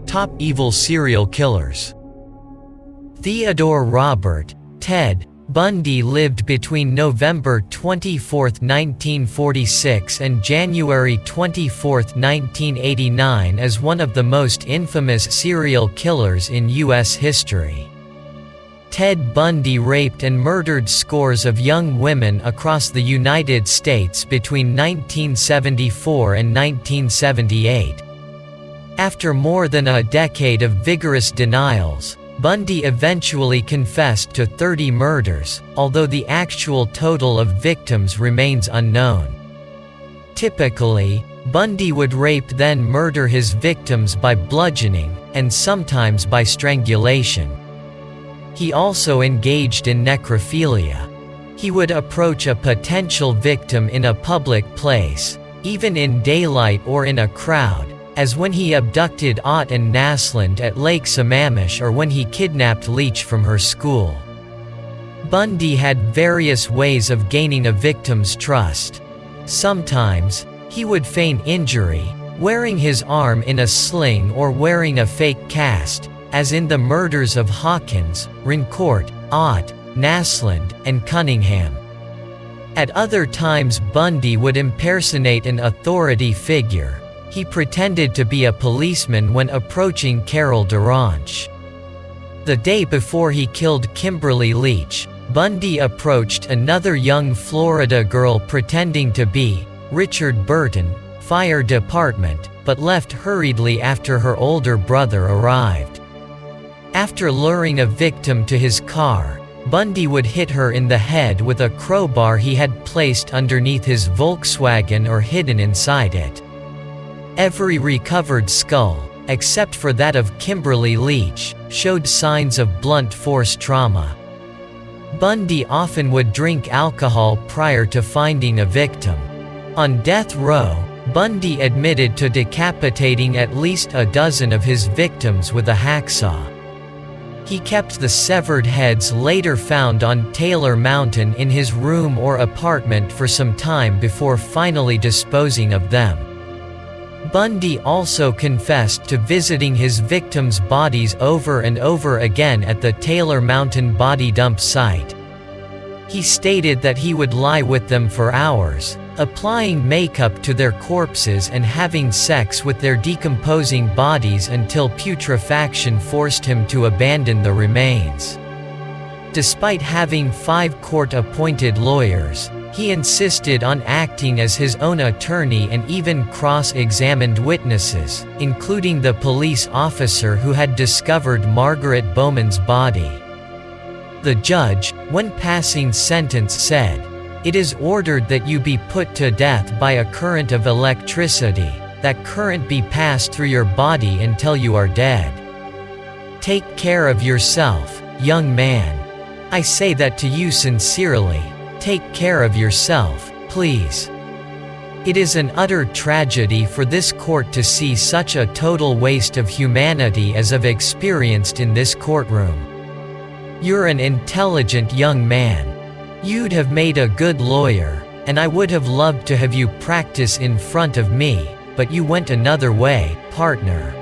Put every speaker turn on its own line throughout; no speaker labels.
Top evil serial killers. Theodore Robert Ted Bundy lived between November 24, 1946 and January 24, 1989 as one of the most infamous serial killers in U.S. history. Ted Bundy raped and murdered scores of young women across the United States between 1974 and 1978. After more than a decade of vigorous denials, Bundy eventually confessed to 30 murders, although the actual total of victims remains unknown. Typically, Bundy would rape then murder his victims by bludgeoning, and sometimes by strangulation. He also engaged in necrophilia. He would approach a potential victim in a public place, even in daylight or in a crowd, as when he abducted Ott and Naslund at Lake Sammamish or when he kidnapped Leach from her school. Bundy had various ways of gaining a victim's trust. Sometimes, he would feign injury, wearing his arm in a sling or wearing a fake cast, as in the murders of Hawkins, Rincourt, Ott, Naslund, and Cunningham. At other times Bundy would impersonate an authority figure. He pretended to be a policeman when approaching Carol DaRonch. The day before he killed Kimberly Leach, Bundy approached another young Florida girl pretending to be Richard Burton, fire department, but left hurriedly after her older brother arrived. After luring a victim to his car, Bundy would hit her in the head with a crowbar he had placed underneath his Volkswagen or hidden inside it. Every recovered skull, except for that of Kimberly Leach, showed signs of blunt force trauma. Bundy often would drink alcohol prior to finding a victim. On death row, Bundy admitted to decapitating at least a dozen of his victims with a hacksaw. He kept the severed heads later found on Taylor Mountain in his room or apartment for some time before finally disposing of them. Bundy also confessed to visiting his victims' bodies over and over again at the Taylor Mountain body dump site. He stated that he would lie with them for hours, applying makeup to their corpses and having sex with their decomposing bodies until putrefaction forced him to abandon the remains. Despite having 5 court-appointed lawyers, he insisted on acting as his own attorney and even cross-examined witnesses, including the police officer who had discovered Margaret Bowman's body. The judge, when passing sentence said, "It is ordered that you be put to death by a current of electricity, that current be passed through your body until you are dead. Take care of yourself, young man. I say that to you sincerely. Take care of yourself, please." It is an utter tragedy for this court to see such a total waste of humanity as I've experienced in this courtroom. You're an intelligent young man. You'd have made a good lawyer, and I would have loved to have you practice in front of me, but you went another way, partner.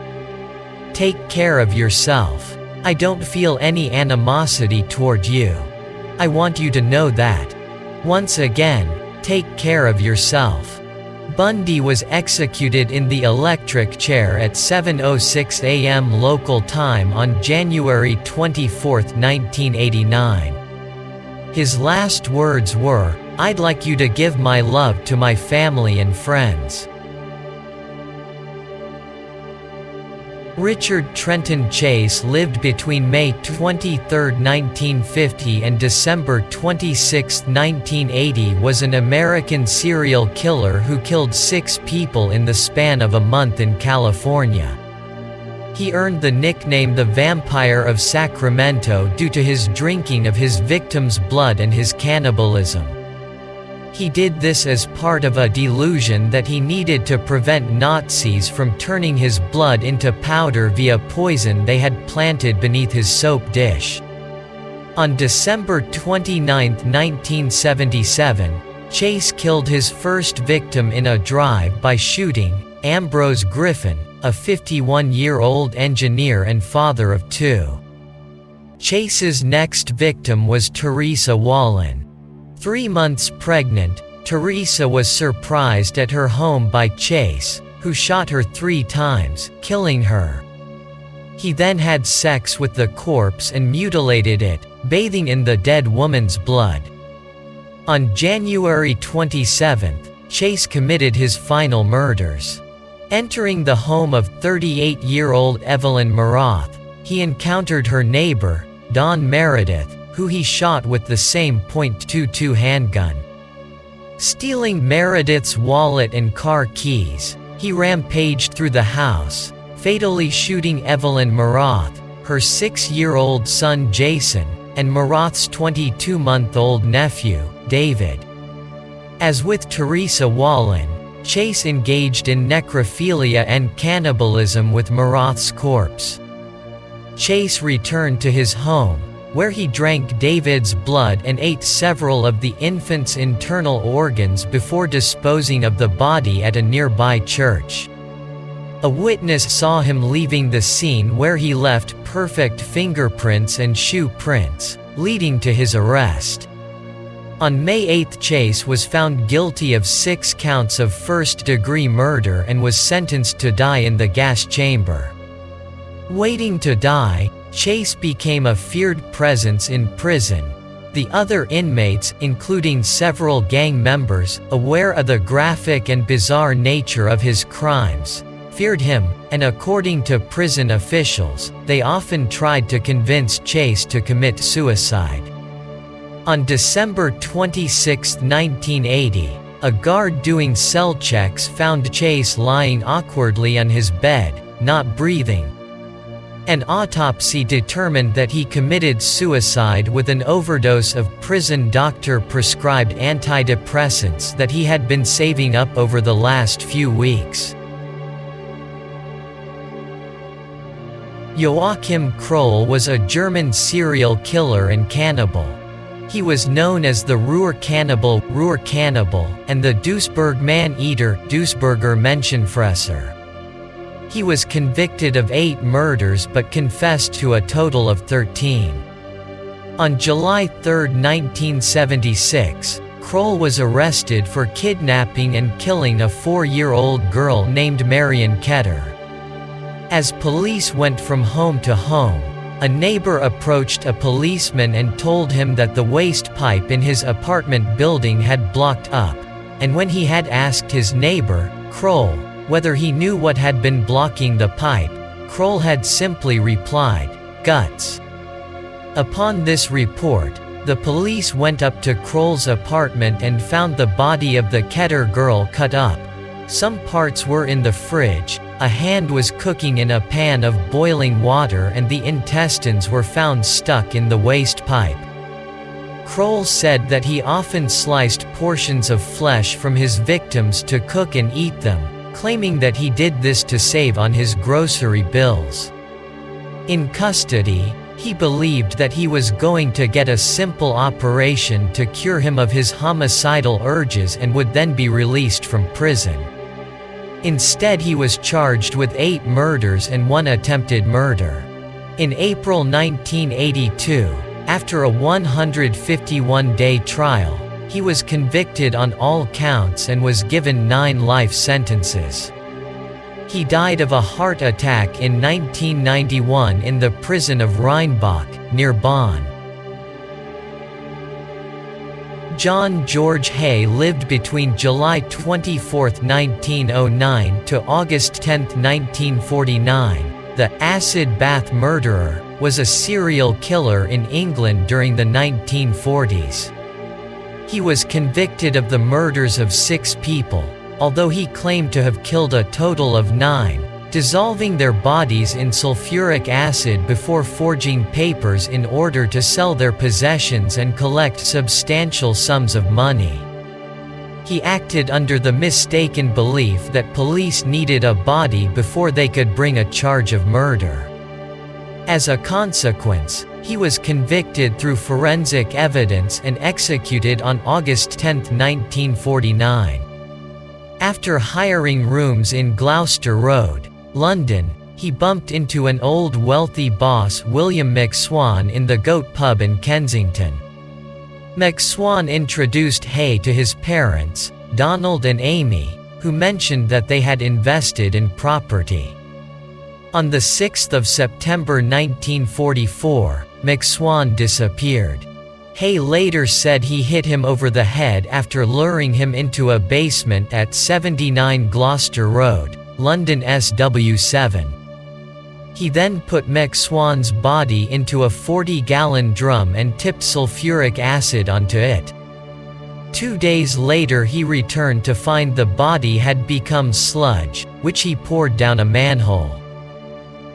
Take care of yourself. I don't feel any animosity toward you. I want you to know that. Once again, take care of yourself. Bundy was executed in the electric chair at 7:06 a.m. local time on January 24, 1989. His last words were, "I'd like you to give my love to my family and friends." Richard Trenton Chase lived between May 23, 1950 and December 26, 1980 was an American serial killer who killed 6 people in the span of a month in California. He earned the nickname the Vampire of Sacramento due to his drinking of his victims' blood and his cannibalism. He did this as part of a delusion that he needed to prevent Nazis from turning his blood into powder via poison they had planted beneath his soap dish. On December 29, 1977, Chase killed his first victim in a drive by shooting, Ambrose Griffin, a 51-year-old engineer and father of two. Chase's next victim was Teresa Wallin. 3 months pregnant, Teresa was surprised at her home by Chase, who shot her 3 times, killing her. He then had sex with the corpse and mutilated it, bathing in the dead woman's blood. On January 27, Chase committed his final murders. Entering the home of 38-year-old Evelyn Marath, he encountered her neighbor, Don Meredith, who he shot with the same .22 handgun. Stealing Meredith's wallet and car keys, he rampaged through the house, fatally shooting Evelyn Marath, her 6-year-old son Jason, and Marath's 22-month-old nephew, David. As with Teresa Wallin, Chase engaged in necrophilia and cannibalism with Marath's corpse. Chase returned to his home, where he drank David's blood and ate several of the infant's internal organs before disposing of the body at a nearby church. A witness saw him leaving the scene, where he left perfect fingerprints and shoe prints, leading to his arrest. On May 8, Chase was found guilty of 6 counts of first-degree murder and was sentenced to die in the gas chamber. Waiting to die, Chase became a feared presence in prison. The other inmates, including several gang members, aware of the graphic and bizarre nature of his crimes, feared him, and according to prison officials, they often tried to convince Chase to commit suicide. On December 26, 1980, a guard doing cell checks found Chase lying awkwardly on his bed, not breathing. An autopsy determined that he committed suicide with an overdose of prison doctor-prescribed antidepressants that he had been saving up over the last few weeks. Joachim Kroll was a German serial killer and cannibal. He was known as the Ruhr Cannibal, and the Duisburg Man-Eater, Duisburger Menschenfresser. He was convicted of 8 murders but confessed to a total of 13. On July 3, 1976, Kroll was arrested for kidnapping and killing a 4-year-old girl named Marion Ketter. As police went from home to home, a neighbor approached a policeman and told him that the waste pipe in his apartment building had blocked up, and when he had asked his neighbor, Kroll, whether he knew what had been blocking the pipe, Kroll had simply replied, "Guts." Upon this report, the police went up to Kroll's apartment and found the body of the Ketter girl cut up. Some parts were in the fridge, a hand was cooking in a pan of boiling water, and the intestines were found stuck in the waste pipe. Kroll said that he often sliced portions of flesh from his victims to cook and eat them, claiming that he did this to save on his grocery bills. In custody, he believed that he was going to get a simple operation to cure him of his homicidal urges and would then be released from prison. Instead, he was charged with 8 murders and 1 attempted murder. In April 1982, after a 151-day trial, he was convicted on all counts and was given 9 life sentences. He died of a heart attack in 1991 in the prison of Rheinbach, near Bonn. John George Haigh lived between July 24, 1909 to August 10, 1949. The acid bath murderer was a serial killer in England during the 1940s. He was convicted of the murders of 6 people, although he claimed to have killed a total of 9, dissolving their bodies in sulfuric acid before forging papers in order to sell their possessions and collect substantial sums of money. He acted under the mistaken belief that police needed a body before they could bring a charge of murder. As a consequence, he was convicted through forensic evidence and executed on August 10, 1949. After hiring rooms in Gloucester Road, London, he bumped into an old wealthy boss, William McSwan, in the Goat pub in Kensington. McSwan introduced Hay to his parents, Donald and Amy, who mentioned that they had invested in property. On the 6th of September 1944, McSwan disappeared. Hay later said he hit him over the head after luring him into a basement at 79 Gloucester Road, London SW7. He then put McSwan's body into a 40-gallon drum and tipped sulfuric acid onto it. 2 days later he returned to find the body had become sludge, which he poured down a manhole.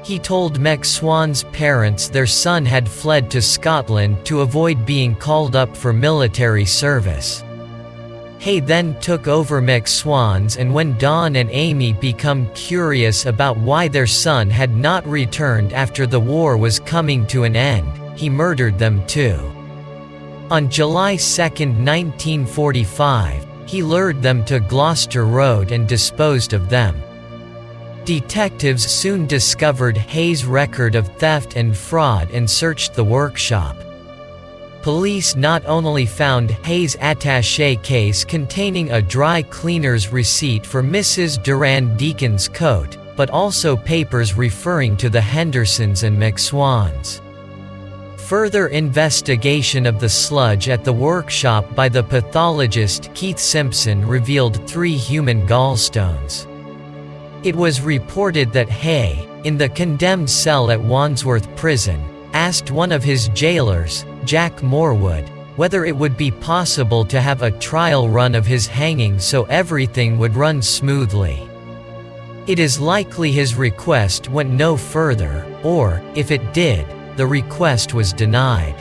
He told McSwan's parents their son had fled to Scotland to avoid being called up for military service. Hay then took over McSwan's, and when Don and Amy became curious about why their son had not returned after the war was coming to an end, he murdered them too. On July 2, 1945, he lured them to Gloucester Road and disposed of them. Detectives soon discovered Hay's record of theft and fraud and searched the workshop. Police not only found Hay's attaché case containing a dry cleaner's receipt for Mrs. Durand Deacon's coat, but also papers referring to the Hendersons and McSwans. Further investigation of the sludge at the workshop by the pathologist Keith Simpson revealed 3 human gallstones. It was reported that Hay, in the condemned cell at Wandsworth Prison, asked one of his jailers, Jack Morwood, whether it would be possible to have a trial run of his hanging so everything would run smoothly. It is likely his request went no further, or, if it did, the request was denied.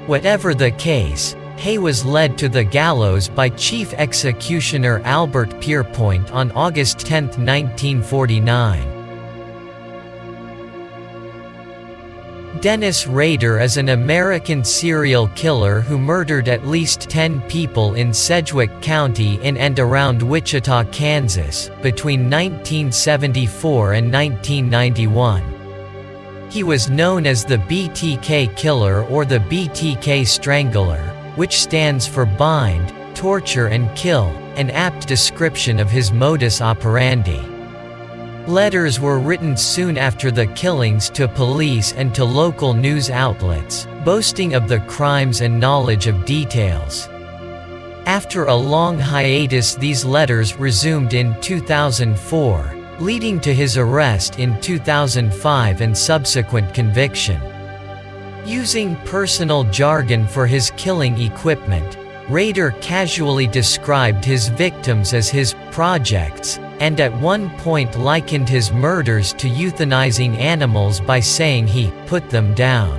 Whatever the case, Hay was led to the gallows by Chief Executioner Albert Pierpoint on August 10, 1949. Dennis Rader is an American serial killer who murdered at least 10 people in Sedgwick County in and around Wichita, Kansas, between 1974 and 1991. He was known as the BTK Killer or the BTK Strangler, which stands for bind, torture and kill, an apt description of his modus operandi. Letters were written soon after the killings to police and to local news outlets, boasting of the crimes and knowledge of details. After a long hiatus, these letters resumed in 2004, leading to his arrest in 2005 and subsequent conviction. Using personal jargon for his killing equipment, Rader casually described his victims as his projects, and at one point likened his murders to euthanizing animals by saying he put them down.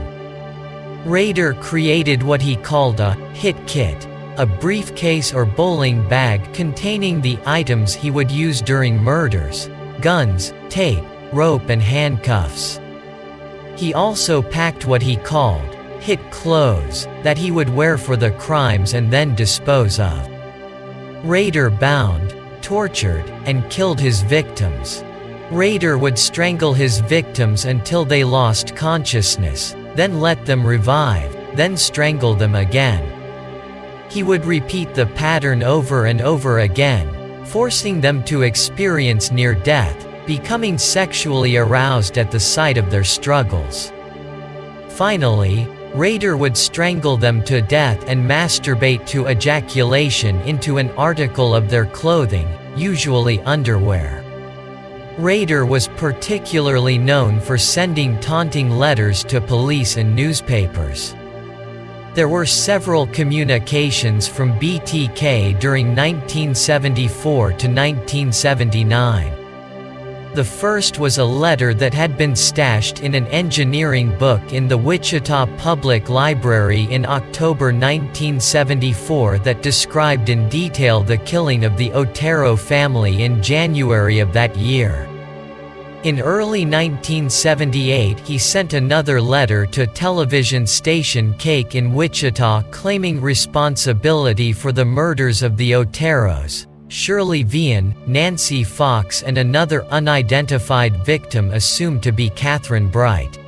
Rader created what he called a hit kit, a briefcase or bowling bag containing the items he would use during murders: guns, tape, rope and handcuffs. He also packed what he called hit clothes that he would wear for the crimes and then dispose of. Rader bound, tortured, and killed his victims. Rader would strangle his victims until they lost consciousness, then let them revive, then strangle them again. He would repeat the pattern over and over again, forcing them to experience near death, becoming sexually aroused at the sight of their struggles. Finally, Rader would strangle them to death and masturbate to ejaculation into an article of their clothing, usually underwear. Rader was particularly known for sending taunting letters to police and newspapers. There were several communications from BTK during 1974 to 1979. The first was a letter that had been stashed in an engineering book in the Wichita Public Library in October 1974 that described in detail the killing of the Otero family in January of that year. In early 1978 he sent another letter to television station Cake in Wichita claiming responsibility for the murders of the Oteros, Shirley Vian, Nancy Fox, and another unidentified victim assumed to be Catherine Bright.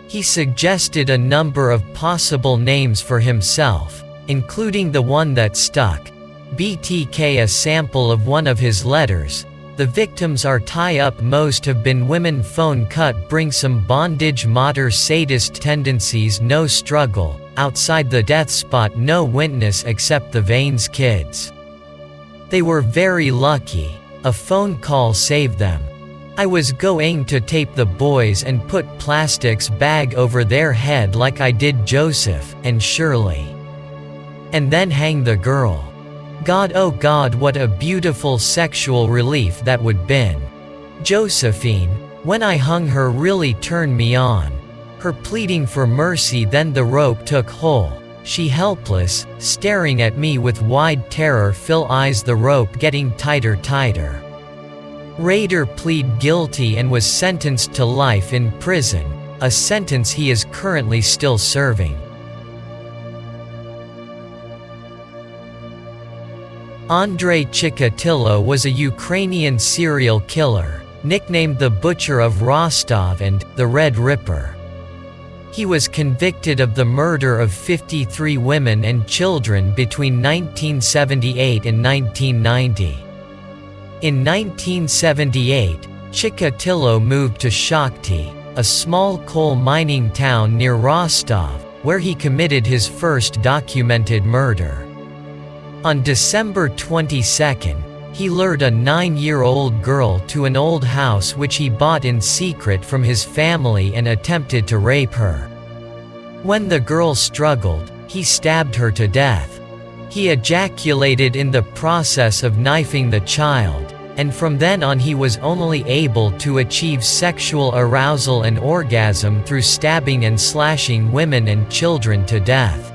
He suggested a number of possible names for himself, including the one that stuck. BTK a sample of one of his letters. The victims are tie up, most have been women, phone cut, bring some bondage, mater, sadist tendencies, no struggle, outside the death spot, no witness except the Vanes kids. They were very lucky, a phone call saved them. I was going to tape the boys and put plastics bag over their head like I did Joseph and Shirley. And then hang the girl. God, oh God, what a beautiful sexual relief that would been. Josephine, when I hung her, really turned me on. Her pleading for mercy, then the rope took hold. She helpless, staring at me with wide terror fill eyes, the rope getting tighter. Rader plead guilty and was sentenced to life in prison, a sentence he is currently still serving. Andrei Chikatilo was a Ukrainian serial killer, nicknamed the Butcher of Rostov and the Red Ripper. He was convicted of the murder of 53 women and children between 1978 and 1990. In 1978, Chikatilo moved to Shakhty, a small coal mining town near Rostov, where he committed his first documented murder. On December 22, he lured a 9-year-old girl to an old house which he bought in secret from his family and attempted to rape her. When the girl struggled, he stabbed her to death. He ejaculated in the process of knifing the child, and from then on he was only able to achieve sexual arousal and orgasm through stabbing and slashing women and children to death.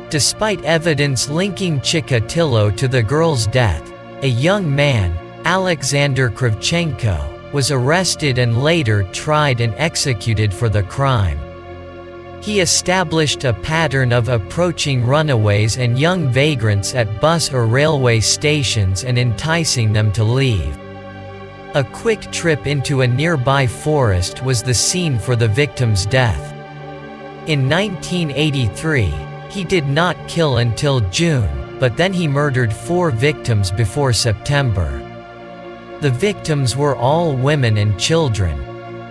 Despite evidence linking Chikatilo to the girl's death, a young man, Alexander Kravchenko, was arrested and later tried and executed for the crime. He established a pattern of approaching runaways and young vagrants at bus or railway stations and enticing them to leave. A quick trip into a nearby forest was the scene for the victim's death. In 1983, he did not kill until June, but then he murdered 4 victims before September. The victims were all women and children.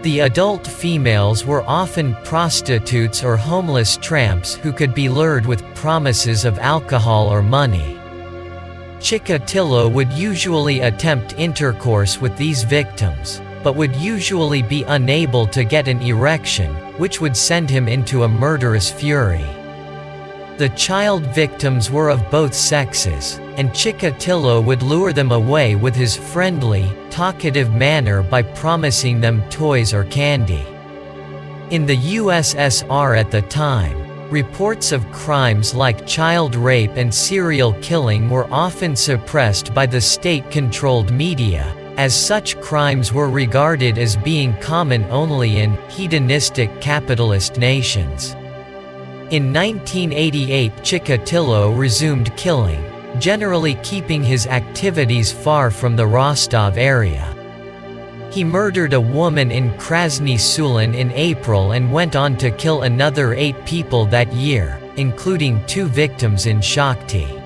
The adult females were often prostitutes or homeless tramps who could be lured with promises of alcohol or money. Chikatilo would usually attempt intercourse with these victims, but would usually be unable to get an erection, which would send him into a murderous fury. The child victims were of both sexes, and Chikatilo would lure them away with his friendly, talkative manner by promising them toys or candy. In the USSR at the time, reports of crimes like child rape and serial killing were often suppressed by the state-controlled media, as such crimes were regarded as being common only in hedonistic capitalist nations. In 1988, Chikatilo resumed killing, generally keeping his activities far from the Rostov area. He murdered a woman in Krasny Sulin in April and went on to kill another 8 people that year, including 2 victims in Shakhty.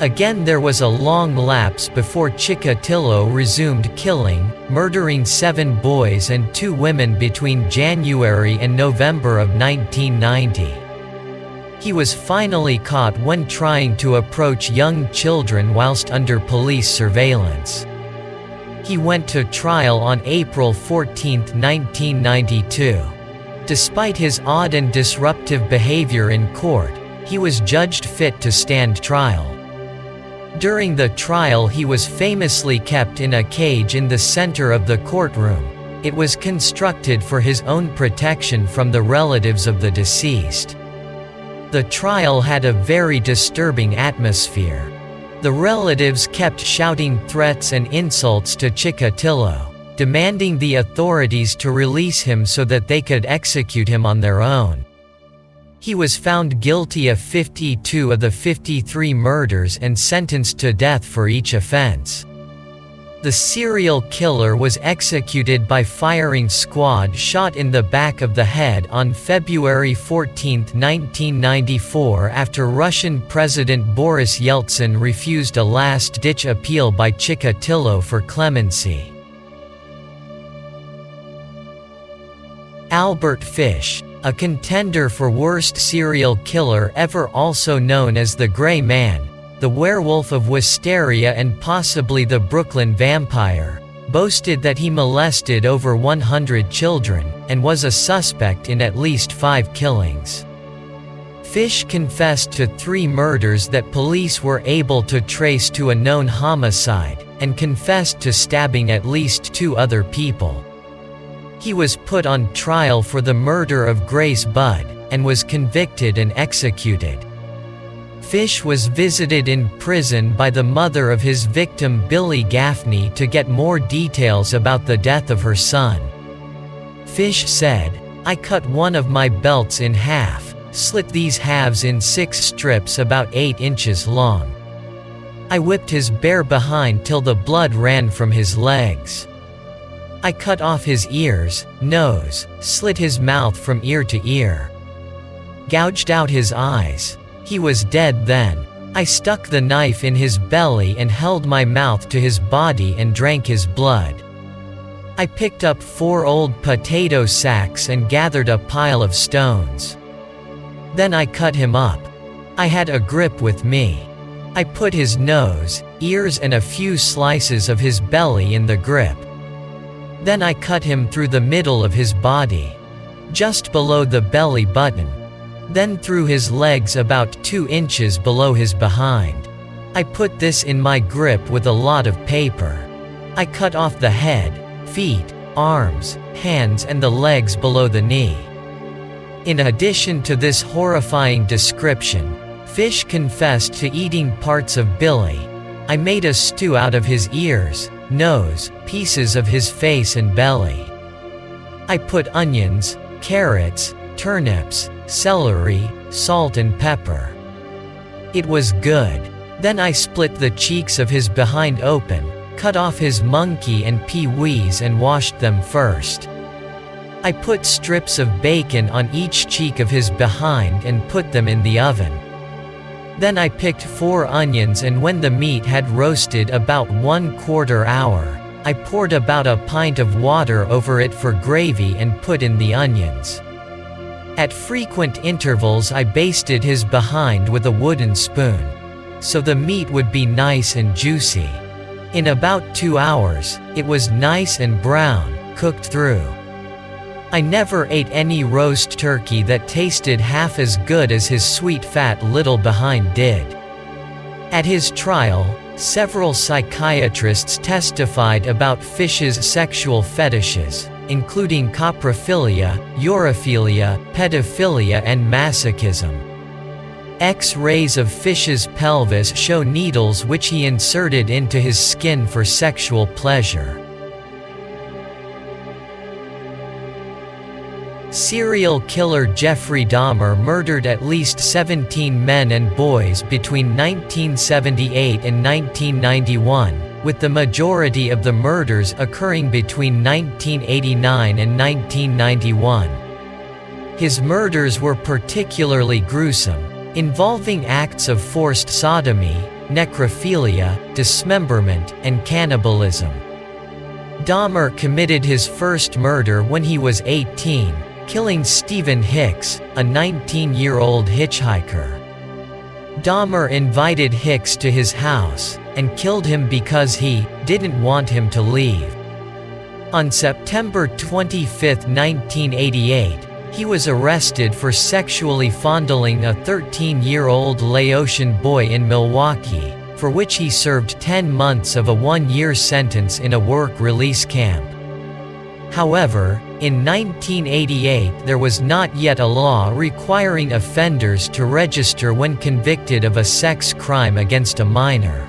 Again, there was a long lapse before Chikatilo resumed killing, murdering 7 boys and 2 women between January and November of 1990. He was finally caught when trying to approach young children whilst under police surveillance. He went to trial on April 14, 1992. Despite his odd and disruptive behavior in court, he was judged fit to stand trial. During the trial, he was famously kept in a cage in the center of the courtroom. It was constructed for his own protection from the relatives of the deceased. The trial had a very disturbing atmosphere. The relatives kept shouting threats and insults to Chikatilo, demanding the authorities to release him so that they could execute him on their own. He was found guilty of 52 of the 53 murders and sentenced to death for each offense. The serial killer was executed by firing squad shot in the back of the head on February 14, 1994, after Russian President Boris Yeltsin refused a last-ditch appeal by Chikatilo for clemency. Albert Fish, a contender for worst serial killer ever, also known as the Gray Man, the Werewolf of Wisteria and possibly the Brooklyn Vampire, boasted that he molested over 100 children, and was a suspect in at least 5 killings. Fish confessed to 3 murders that police were able to trace to a known homicide, and confessed to stabbing at least 2 other people. He was put on trial for the murder of Grace Budd, and was convicted and executed. Fish was visited in prison by the mother of his victim Billy Gaffney to get more details about the death of her son. Fish said, "I cut one of my belts in half, slit these halves in 6 strips about 8 inches long. I whipped his bare behind till the blood ran from his legs. I cut off his ears, nose, slit his mouth from ear to ear. Gouged out his eyes. He was dead then. I stuck the knife in his belly and held my mouth to his body and drank his blood. I picked up 4 old potato sacks and gathered a pile of stones. Then I cut him up. I had a grip with me. I put his nose, ears and a few slices of his belly in the grip. Then I cut him through the middle of his body, just below the belly button. Then through his legs about 2 inches below his behind. I put this in my grip with a lot of paper. I cut off the head, feet, arms, hands and the legs below the knee." In addition to this horrifying description, Fish confessed to eating parts of Billy. "I made a stew out of his ears, nose, pieces of his face and belly. I put onions, carrots, turnips, celery, salt and pepper. It was good. Then I split the cheeks of his behind open, cut off his monkey and pee-wees and washed them first. I put strips of bacon on each cheek of his behind and put them in the oven. Then I picked 4 onions, and when the meat had roasted about 1/4 hour, I poured about a pint of water over it for gravy and put in the onions. At frequent intervals I basted his behind with a wooden spoon, so the meat would be nice and juicy. In about 2 hours, it was nice and brown, cooked through. I never ate any roast turkey that tasted half as good as his sweet fat little behind did." At his trial, several psychiatrists testified about Fish's sexual fetishes, including coprophilia, urophilia, pedophilia and masochism. X-rays of Fish's pelvis show needles which he inserted into his skin for sexual pleasure. Serial killer Jeffrey Dahmer murdered at least 17 men and boys between 1978 and 1991, with the majority of the murders occurring between 1989 and 1991. His murders were particularly gruesome, involving acts of forced sodomy, necrophilia, dismemberment, and cannibalism. Dahmer committed his first murder when he was 18, killing Stephen Hicks, a 19-year-old hitchhiker. Dahmer invited Hicks to his house, and killed him because he didn't want him to leave. On September 25, 1988, he was arrested for sexually fondling a 13-year-old Laotian boy in Milwaukee, for which he served 10 months of a 1-year sentence in a work release camp. However, in 1988 there was not yet a law requiring offenders to register when convicted of a sex crime against a minor.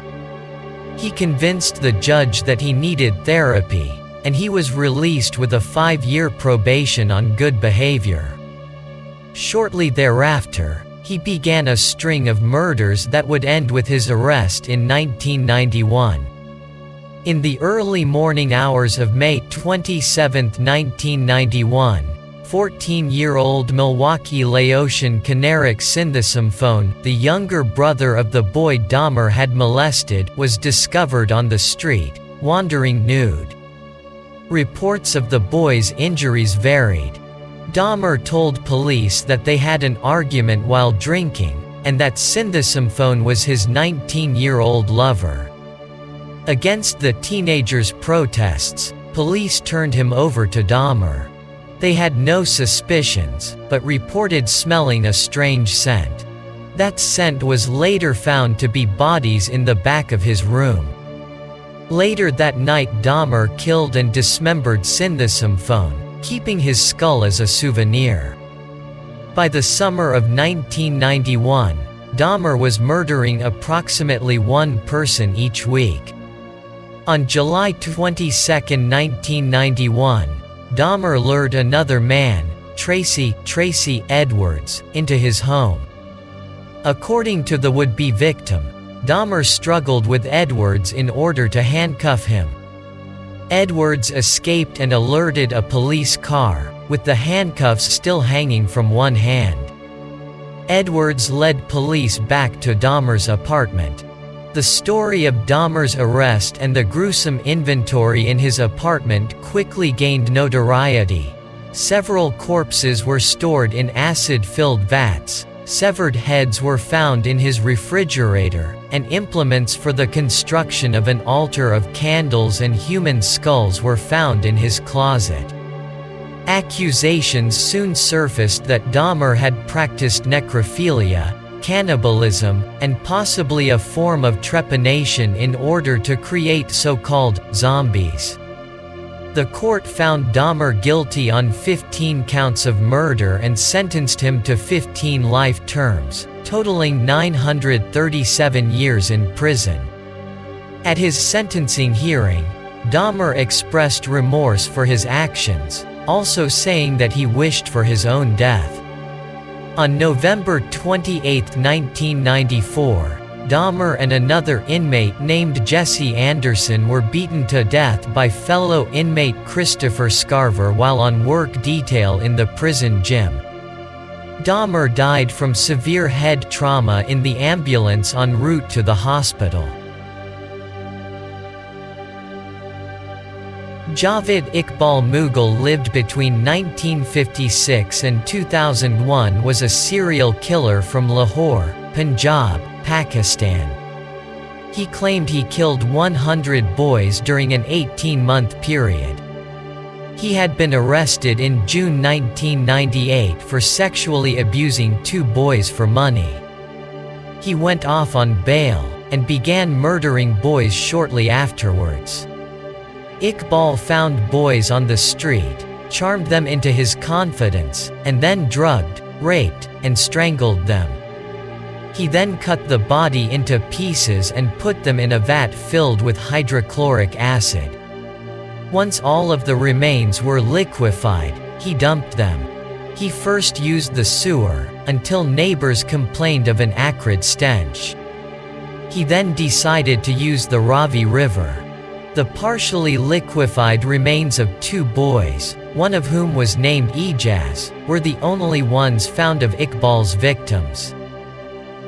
He convinced the judge that he needed therapy, and he was released with a 5-year probation on good behavior. Shortly thereafter, he began a string of murders that would end with his arrest in 1991. In the early morning hours of May 27, 1991, 14-year-old Milwaukee Laotian Kanarek Sinthasomphone, the younger brother of the boy Dahmer had molested, was discovered on the street, wandering nude. Reports of the boy's injuries varied. Dahmer told police that they had an argument while drinking, and that Sinthasomphone was his 19-year-old lover. Against the teenager's protests, police turned him over to Dahmer. They had no suspicions, but reported smelling a strange scent. That scent was later found to be bodies in the back of his room. Later that night, Dahmer killed and dismembered Sinthasomphone, keeping his skull as a souvenir. By the summer of 1991, Dahmer was murdering approximately one person each week. On July 22, 1991, Dahmer lured another man, Tracy Edwards, into his home. According to the would-be victim, Dahmer struggled with Edwards in order to handcuff him. Edwards escaped and alerted a police car, with the handcuffs still hanging from one hand. Edwards led police back to Dahmer's apartment. The story of Dahmer's arrest and the gruesome inventory in his apartment quickly gained notoriety. Several corpses were stored in acid-filled vats, severed heads were found in his refrigerator, and implements for the construction of an altar of candles and human skulls were found in his closet. Accusations soon surfaced that Dahmer had practiced necrophilia, cannibalism, and possibly a form of trepanation in order to create so-called zombies. The court found Dahmer guilty on 15 counts of murder and sentenced him to 15 life terms, totaling 937 years in prison. At his sentencing hearing, Dahmer expressed remorse for his actions, also saying that he wished for his own death. On November 28, 1994, Dahmer and another inmate named Jesse Anderson were beaten to death by fellow inmate Christopher Scarver while on work detail in the prison gym. Dahmer died from severe head trauma in the ambulance en route to the hospital. Javed Iqbal Mughal lived between 1956 and 2001, was a serial killer from Lahore, Punjab, Pakistan. He claimed he killed 100 boys during an 18-month period. He had been arrested in June 1998 for sexually abusing 2 boys for money. He went off on bail, and began murdering boys shortly afterwards. Iqbal found boys on the street, charmed them into his confidence, and then drugged, raped, and strangled them. He then cut the body into pieces and put them in a vat filled with hydrochloric acid. Once all of the remains were liquefied, he dumped them. He first used the sewer, until neighbors complained of an acrid stench. He then decided to use the Ravi River. The partially liquefied remains of 2 boys, one of whom was named Ijaz, were the only ones found of Iqbal's victims.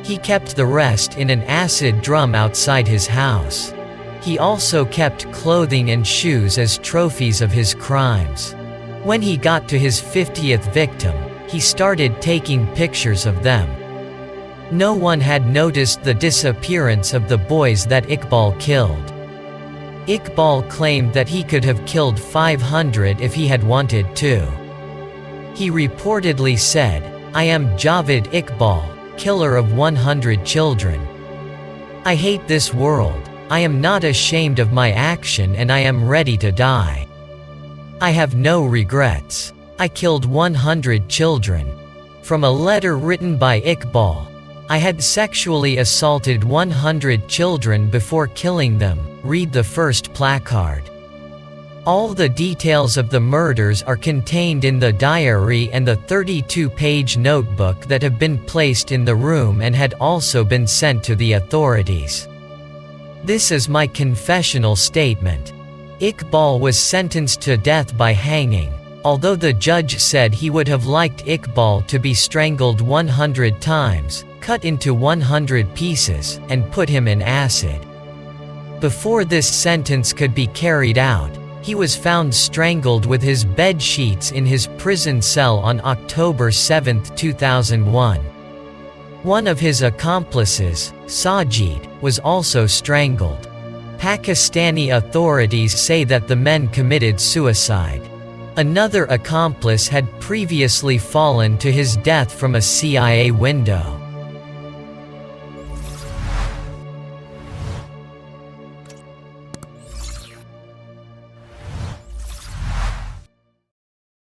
He kept the rest in an acid drum outside his house. He also kept clothing and shoes as trophies of his crimes. When he got to his 50th victim, he started taking pictures of them. No one had noticed the disappearance of the boys that Iqbal killed. Iqbal claimed that he could have killed 500 if he had wanted to. He reportedly said, "I am Javed Iqbal, killer of 100 children. I hate this world, I am not ashamed of my action, and I am ready to die. I have no regrets. I killed 100 children." From a letter written by Iqbal, "I had sexually assaulted 100 children before killing them," read the first placard. All the details of the murders are contained in the diary and the 32-page notebook that have been placed in the room and had also been sent to the authorities. This is my confessional statement. Iqbal was sentenced to death by hanging, although the judge said he would have liked Iqbal to be strangled 100 times, cut into 100 pieces, and put him in acid. Before this sentence could be carried out, he was found strangled with his bed sheets in his prison cell on October 7, 2001. One of his accomplices, Sajid, was also strangled. Pakistani authorities say that the men committed suicide. Another accomplice had previously fallen to his death from a CIA window.